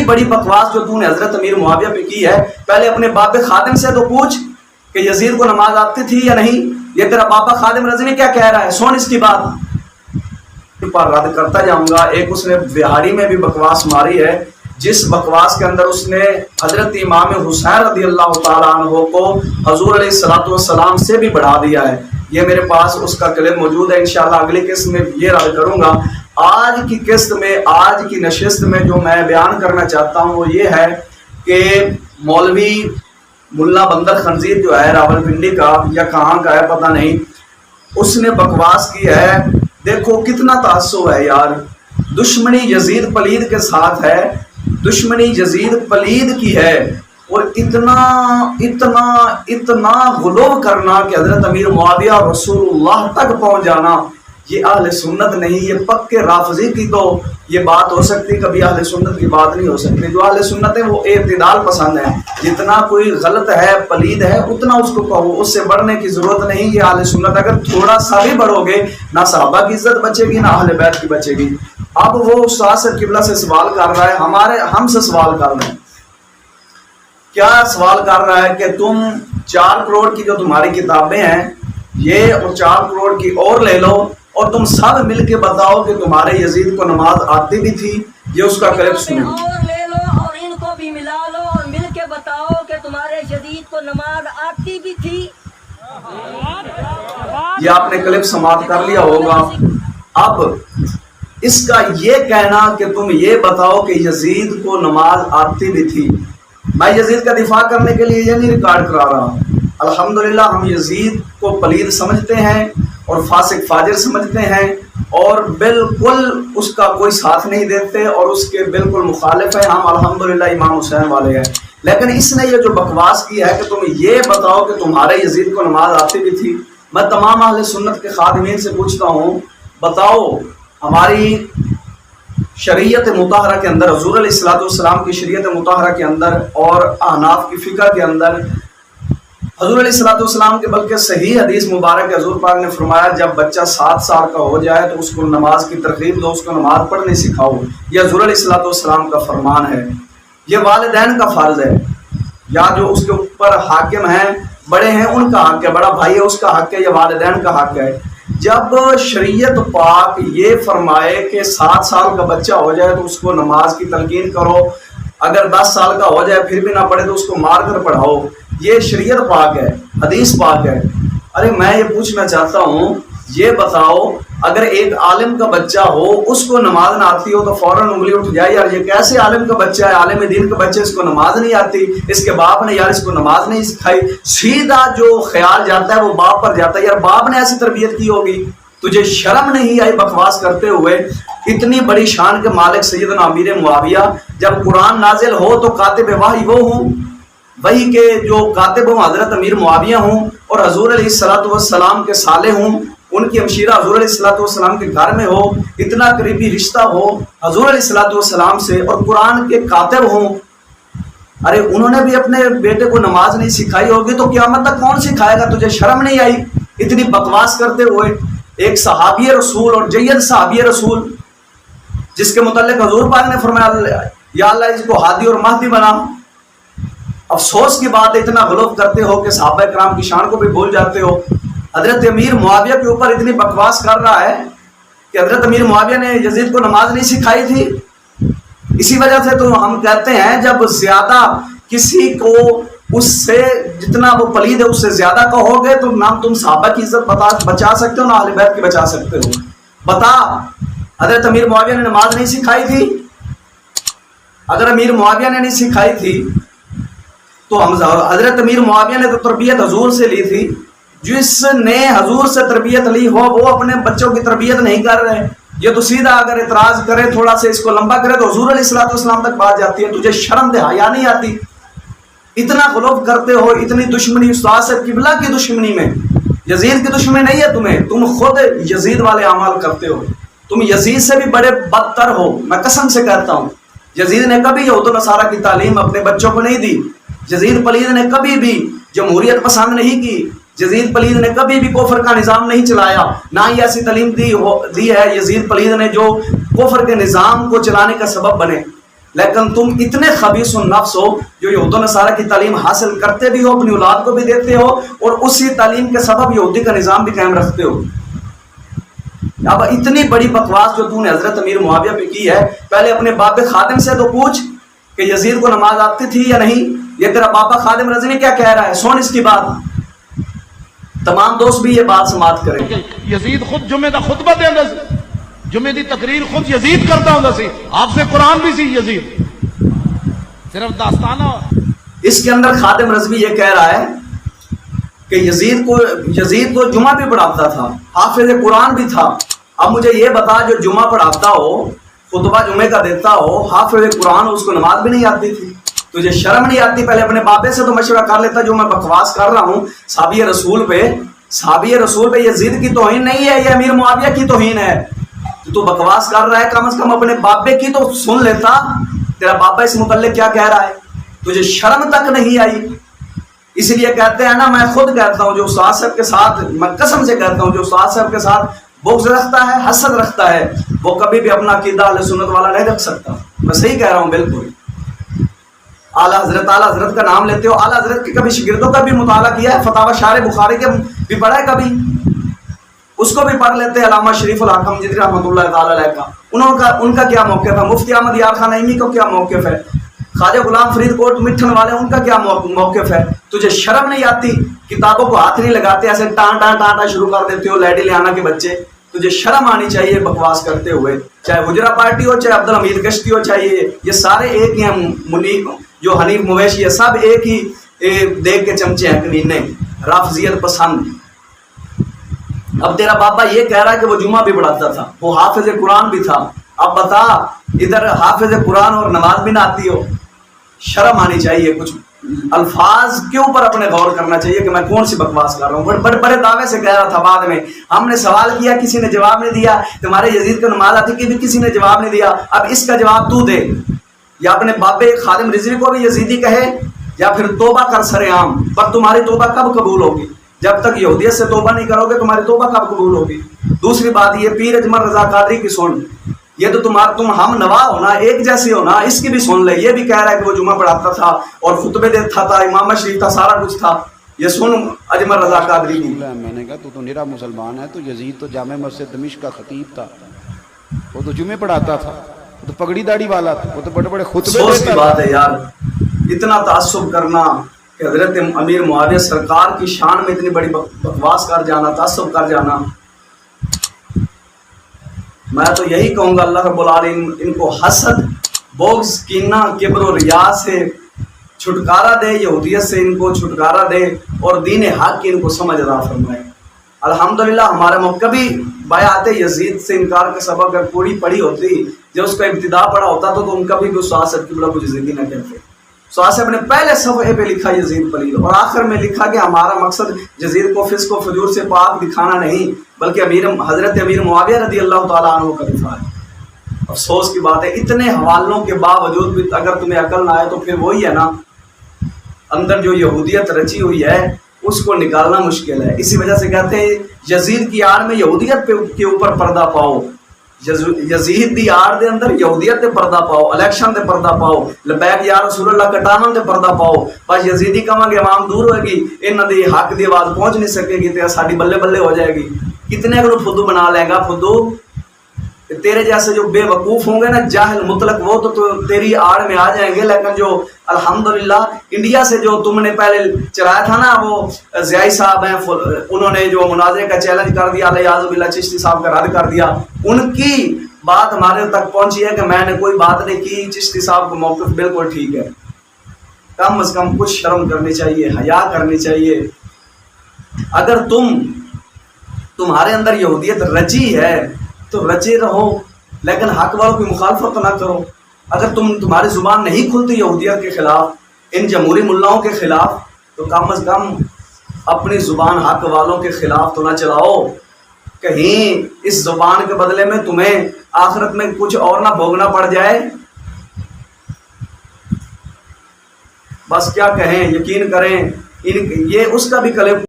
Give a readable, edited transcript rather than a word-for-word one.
بڑی بکواس جو تو نے حضرت امیر معاویہ پہ کی ہے، پہلے اپنے باب خادم سے تو پوچھ کہ یزید کو نماز آتی تھی یا نہیں. یہ تیرا بابا خادم رضوی کیا کہہ رہا ہے، سن اس کی بات. پر رد کرتا جاؤں گا. ایک اس نے بہاری میں بھی بکواس ماری ہے، جس بکواس کے اندر اس نے حضرت امام حسین رضی اللہ تعالیٰ عنہ کو حضور علیہ الصلوۃ والسلام سے بھی بڑھا دیا ہے. یہ میرے پاس اس کا کلپ موجود ہے، انشاءاللہ اگلی قسط میں یہ رد کروں گا. آج کی قسط میں، آج کی نشست میں جو میں بیان کرنا چاہتا ہوں وہ یہ ہے کہ مولوی ملا بندر خنزیر جو ہے راولپنڈی کا یا کہاں کا ہے پتہ نہیں، اس نے بکواس کی ہے. دیکھو کتنا تعصب ہے یار. دشمنی یزید پلید کے ساتھ ہے، دشمنی یزید پلید کی ہے، اور اتنا اتنا اتنا غلو کرنا کہ حضرت امیر معاویہ رسول اللہ تک پہنچ جانا، یہ اہل سنت نہیں. یہ پکے رافضی کی تو یہ بات ہو سکتی، کبھی اہل سنت کی بات نہیں ہو سکتی. جو اہل سنت ہے وہ اعتدال پسند ہے. جتنا کوئی غلط ہے پلید ہے اتنا اس کو کہو، اس سے بڑھنے کی ضرورت نہیں. یہ اہل سنت اگر تھوڑا سا بھی بڑھو گے، نہ صحابہ کی عزت بچے گی نہ اہل بیت کی بچے گی. اب وہ استاد سے قبلہ سے سوال کر رہا ہے، ہم سے سوال کر رہے ہیں. کیا سوال کر رہا ہے کہ تم 4 کروڑ کی جو تمہاری کتابیں ہیں یہ اور 4 کروڑ کی اور لے لو اور تم سب مل کے بتاؤ کہ تمہارے یزید کو نماز آتی بھی تھی. یہ اس کا کلپ سنیں. اور لے لو اور ان کو بھی ملا لو اور مل کے بتاؤ کہ تمہارے یزید کو نماز آتی بھی تھی. یہ آپ نے کلپ سماعت کر لیا ہوگا. اب اس کا یہ کہنا کہ تم یہ بتاؤ کہ یزید کو نماز آتی بھی تھی، میں یزید کا دفاع کرنے کے لیے یہ نہیں ریکارڈ کرا رہا. الحمدللہ ہم یزید کو پلید سمجھتے ہیں اور فاسق فاجر سمجھتے ہیں اور بالکل اس کا کوئی ساتھ نہیں دیتے اور اس کے بالکل مخالف ہیں. ہم الحمدللہ امام حسین والے ہیں. لیکن اس نے یہ جو بکواس کی ہے کہ تم یہ بتاؤ کہ تمہارے یزید کو نماز آتی بھی تھی. میں تمام اہل سنت کے خادمین سے پوچھتا ہوں، بتاؤ ہماری شریعت مطہرہ کے اندر، حضور علیہ الصلوۃ والسلام کی شریعت مطہرہ کے اندر اور احناف کی فقہ کے اندر حضور علیہ الصلوۃ والسلام کے بلکہ صحیح حدیث مبارک حضور پاک نے فرمایا جب بچہ 7 سال کا ہو جائے تو اس کو نماز کی ترغیب دو، اس کو نماز پڑھنے سکھاؤ. یہ حضور علیہ الصلوۃ والسلام کا فرمان ہے. یہ والدین کا فرض ہے، یا جو اس کے اوپر حاکم ہیں، بڑے ہیں، ان کا حق ہے، بڑا بھائی ہے اس کا حق ہے، یہ والدین کا حق ہے. جب شریعت پاک یہ فرمائے کہ 7 سال کا بچہ ہو جائے تو اس کو نماز کی تلقین کرو، اگر 10 سال کا ہو جائے پھر بھی نہ پڑھے تو اس کو مار کر پڑھاؤ، یہ شریعت پاک ہے، حدیث پاک ہے. ارے میں یہ پوچھنا چاہتا ہوں، یہ بتاؤ اگر ایک عالم کا بچہ ہو اس کو نماز نہ آتی ہو تو فوراً انگلی اٹھ جائے، یار یہ کیسے عالم کا بچہ ہے، عالم دین کا بچہ، اس کو نماز نہیں آتی، اس کے باپ نے یار اس کو نماز نہیں سکھائی. سیدھا جو خیال جاتا ہے وہ باپ پر جاتا ہے، یار باپ نے ایسی تربیت کی ہوگی. تجھے شرم نہیں آئی بکواس کرتے ہوئے؟ اتنی بڑی شان کے مالک سیدنا امیر معاویہ، جب قرآن نازل ہو تو کاتب وحی وہ ہوں، وحی کے جو کاتب ہوں حضرت امیر معاویہ ہوں، اور حضور علیہ الصلوۃ والسلام کے سالے ہوں، ان کی ہمشیرہ حضور علیہ الصلوۃ والسلام کے گھر میں ہو، اتنا قریبی رشتہ ہو حضور علیہ الصلوۃ والسلام سے، اور قرآن کے کاتب ہوں. ارے انہوں نے بھی اپنے بیٹے کو نماز نہیں سکھائی ہوگی تو قیامت تک کون سکھائے گا؟ تجھے شرم نہیں آئی اتنی بکواس کرتے ہوئے؟ ایک صحابی رسول اور جید صحابی رسول جس کے متعلق حضور پاک نے فرمایا یا اللہ اس کو ہادی اور مہدی بنا. افسوس کی بات ہے اتنا غلط کرتے ہو کہ صحابہ کرام کی شان کو بھی بھول جاتے ہو. حضرت امیر معاویہ کے اوپر اتنی بکواس کر رہا ہے کہ حضرت امیر معاویہ نے یزید کو نماز نہیں سکھائی تھی. اسی وجہ سے تو ہم کہتے ہیں جب زیادہ کسی کو اس سے جتنا وہ پلید ہے اس سے زیادہ کہو گے تو نہ تم صحابہ کی عزت بچا سکتے ہو نہ اہل بیت کی بچا سکتے ہو. بتا حضرت امیر معاویہ نے نماز نہیں سکھائی تھی؟ اگر امیر معاویہ نے نہیں سکھائی تھی تو حضرت امیر معاویہ نے تو تربیت حضور سے لی تھی. جس نے حضور سے تربیت لی ہو وہ اپنے بچوں کی تربیت نہیں کر رہے. یہ تو سیدھا اگر اعتراض کرے تھوڑا سا اس کو لمبا کرے تو حضور علیہ الصلوۃ والسلام تک بات جاتی ہے. تجھے شرم دے حیا نہیں آتی؟ اتنا غلط کرتے ہو، اتنی دشمنی استاد سے قبلہ کی دشمنی میں. یزید کی دشمنی نہیں ہے تمہیں، تم خود یزید والے اعمال کرتے ہو. تم یزید سے بھی بڑے بدتر ہو، میں قسم سے کہتا ہوں. یزید نے کبھی یہود و نصارہ کی تعلیم اپنے بچوں کو نہیں دی. یزید پلید نے کبھی بھی جمہوریت پسند نہیں کی. یزید پلید نے کبھی بھی کفر کا نظام نہیں چلایا، نہ ہی ایسی تعلیم دی ہے یزید پلید نے جو کفر کے نظام کو چلانے کا سبب بنے. لیکن تم اتنے خبیث النفس ہو جو یہود و نصارہ کی تعلیم حاصل کرتے بھی ہو، اپنی اولاد کو بھی دیتے ہو، اور اسی تعلیم کے سبب یہودی کا نظام بھی قائم رکھتے ہو۔ اب اتنی بڑی بکواس جو تم نے حضرت امیر معاویہ پہ کی ہے، پہلے اپنے باب خادم سے تو پوچھ کہ یزید کو نماز آتی تھی یا نہیں۔ یہ تیرا بابا خادم رضی کیا کہہ رہا ہے، سن اس کی بات۔ تمام دوست بھی یہ بات سماعت کریں۔ یزید خود جمعے دا خطبہ دیندا سی، جمعے دی تقریر خود یزید کرتا ہوندا سی، آپ سے قرآن بھی سی یزید، صرف داستانہ۔ اس کے اندر خادم رضوی یہ کہہ رہا ہے کہ یزید کو جمعہ بھی پڑھاتا تھا، حافظ قرآن بھی تھا۔ اب مجھے یہ بتا، جو جمعہ پڑھاتا ہو، خطبہ جمعے کا دیتا ہو، حافظ قرآن ہو، اس کو نماز بھی نہیں آتی تھی، تجھے شرم نہیں آتی؟ پہلے اپنے بابے سے تو مشورہ کر لیتا۔ جو میں بکواس کر رہا ہوں صحابی رسول پہ یزید کی توہین نہیں ہے، یہ امیر معاویہ کی توہین ہے۔ تو بکواس کر رہا ہے، کم از کم اپنے بابے کی تو سن لیتا، تیرا بابا اس متعلق کیا کہہ رہا ہے، تجھے شرم تک نہیں آئی۔ اس لیے کہتے ہیں نا، میں خود کہتا ہوں جو استاد صاحب کے ساتھ، میں قسم سے کہتا ہوں، جو استاد صاحب کے ساتھ بغض رکھتا ہے، حسد رکھتا ہے، وہ کبھی بھی اپنا عقیدہ اہل سنت والا نہیں رکھ سکتا۔ میں صحیح کہہ رہا ہوں بالکل۔ اعلیٰ حضرت کا نام لیتے ہو، اعلیٰ حضرت کے کبھی شاگردوں کا بھی مطالعہ کیا ہے، فتاوی شارح بخاری کے بھی پڑھا ہے کبھی، اس کو بھی پڑھ لیتے ہیں۔ علامہ شریف الحاکم جدری رحمۃ اللہ تعالی علیہ کا ان کا کیا موقف ہے، مفتی احمد یار خان نعیمی کو کیا موقف ہے، خواجہ غلام فرید کوٹ مٹھن والے ان کا کیا موقف ہے؟ تجھے شرم نہیں آتی؟ کتابوں کو ہاتھ نہیں لگاتے، ایسے ٹان ٹان ٹان ٹان شروع کر دیتے ہو، لیڈی لیانا کے بچے۔ تجھے شرم آنی چاہیے بکواس کرتے ہوئے، چاہے حجرہ پارٹی ہو، چاہے عبدالحمید کشتی ہو، چاہے یہ سارے ایک ہی ہیں، منیب جو حنیف مویشی ہے، سب ایک ہی دیکھ کے چمچے ہیں کمینے، رافضیت پسند۔ اب تیرا بابا یہ کہہ رہا ہے کہ وہ جمعہ بھی پڑھاتا تھا، وہ حافظ قرآن بھی تھا۔ اب بتا، ادھر حافظ قرآن اور نماز بھی نہ آتی ہو؟ شرم آنی چاہیے، کچھ الفاظ کے اوپر اپنے غور کرنا چاہیے کہ میں کون سی بکواس کر رہا ہوں۔ بڑے دعوے سے کہہ رہا تھا، بعد میں ہم نے سوال کیا، کسی نے جواب نہیں دیا، تمہارے یزید کو نماز آتی کی بھی کسی نے جواب نہیں دیا، اب اس کا جواب تو دے، یا اپنے بابے خادم رضوی کو بھی یزیدی کہے، یا پھر توبہ کر سر عام۔ پر تمہاری توبہ کب قبول ہوگی؟ جب تک یہودیت سے توبہ نہیں کرو گے، تمہاری توبہ کب قبول ہوگی؟ دوسری بات یہ پیر اجمل رضا قادری کی سن، یہ تو تم ہم نوا ہونا، ایک جیسے ہونا، اس کی بھی سن لے۔ یہ بھی کہہ رہا ہے کہ وہ جمعہ پڑھاتا تھا اور خطبے دیتا تھا، امامہ شریف تھا، سارا کچھ تھا۔ یہ سن اجمل رضا قادری کی۔ میں نے کہا تو نرا مسلمان ہے، تو یزید تو جامع مسجد دمشق کا خطیب تھا، وہ تو جمعے پڑھاتا تھا، وہ تو پگڑی داڑھی والا تھا، وہ تو بڑے بڑے خطبے افسوس کی بات ہے یار، اتنا تعصب کرنا کہ حضرت امیر معاویہ سرکار کی شان میں اتنی بڑی بکواس کر جانا، تعصب کر جانا۔ میں تو یہی کہوں گا، اللہ رب العالمین ان کو حسد، بغض، کینہ، کبر و ریا سے چھٹکارا دے، یہودیت سے ان کو چھٹکارا دے، اور دین حق کی ان کو سمجھ عطا فرمائے۔ الحمدللہ ہمارے کبھی بیعت یزید سے انکار کے سبب اگر پوری پڑھی ہوتی، جب اس کا ابتدا پڑھا ہوتا تو ان کبھی بھی استاد صاحب کی بڑا کچھ یزیدی نہ کہتے۔ استاد صاحب نے پہلے صفحے پہ لکھا یزید پلید، اور آخر میں لکھا کہ ہمارا مقصد یزید کو فسق و فجور سے پاک دکھانا نہیں، بلکہ حضرت امیر معاویہ رضی اللہ تعالیٰ عنہ کا دفاع ہے۔ افسوس کی بات ہے، اتنے حوالوں کے باوجود بھی اگر تمہیں عقل نہ آئے تو پھر وہی ہے نا، اندر جو یہودیت رچی ہوئی ہے اس کو نکالنا مشکل ہے۔ اسی وجہ سے کہتے ہیں یزید کی آڑ میں یہودیت کے اوپر پردہ پاؤ، یزید دی آڑ دے اندر یہودیت دے پردہ پاؤ، الیکشن دے پردہ پاؤ، لبیک یا رسول اللہ کٹانا دے پردہ پاؤ۔ بس یزیدی کہاں گے عوام دور ہوئے گی، انہاں دی حق دی آواز پہنچ نہیں سکے گی، تے ساڈی بلے بلے ہو جائے گی۔ کتنے کو فدو بنا لے گا، فدو تیرے جیسے جو بے وقوف ہوں گے نا، جاہل مطلق، وہ تو تیری آڑ میں آ جائیں گے۔ لیکن جو الحمدللہ انڈیا سے جو تم نے پہلے چلایا تھا نا، وہ ضیائی صاحب ہیں، انہوں نے جو مناظرے کا چیلنج کر دیا، الیاذ باللہ چشتی صاحب کا رد کر دیا، ان کی بات ہمارے تک پہنچی ہے کہ میں نے کوئی بات نہیں کی، چشتی صاحب کا موقف بالکل ٹھیک ہے۔ کم از کم کچھ شرم کرنی چاہیے، حیا کرنی چاہیے۔ اگر تمہارے اندر یہودیت رچی ہے تو رچے رہو، لیکن حق والوں کی مخالفت نہ کرو۔ اگر تمہاری زبان نہیں کھلتی یہودیت کے خلاف، ان جمہوری ملاؤں کے خلاف، تو کم از کم اپنی زبان حق والوں کے خلاف تو نہ چلاؤ، کہیں اس زبان کے بدلے میں تمہیں آخرت میں کچھ اور نہ بھوگنا پڑ جائے۔ بس کیا کہیں، یقین کریں، یہ اس کا بھی کلم